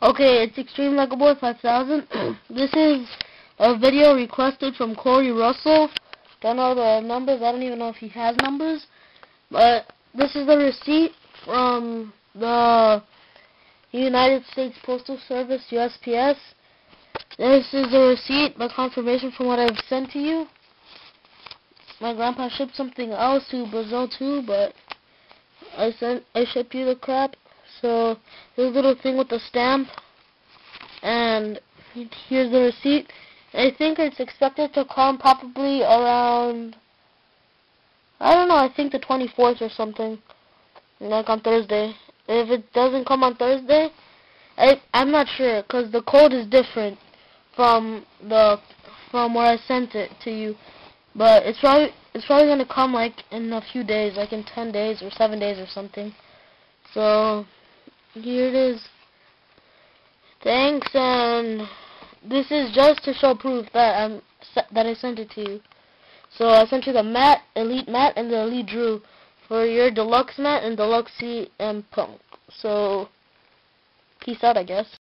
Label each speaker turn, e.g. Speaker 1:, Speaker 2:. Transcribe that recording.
Speaker 1: Okay, it's Extreme Legoboy 5000. This is a video requested from Corey Russell. Don't know the numbers. I don't even know if he has numbers. But this is the receipt from the United States Postal Service, USPS. This is the receipt, the confirmation from what I've sent to you. My grandpa shipped something else to Brazil too, but I shipped you the crap. So there's a little thing with the stamp, and here's the receipt. I think it's expected to come probably around, I don't know, I think the 24th or something, like on Thursday. If it doesn't come on Thursday, I'm not sure, because the code is different from where I sent it to you. But it's probably gonna come like in a few days, like in 10 days or 7 days or something. So here it is. Thanks, and this is just to show proof that I sent it to you. So I sent you the matte, Elite Matte, and the Elite Drew for your Deluxe Matte and Deluxe C and Punk. So peace out, I guess.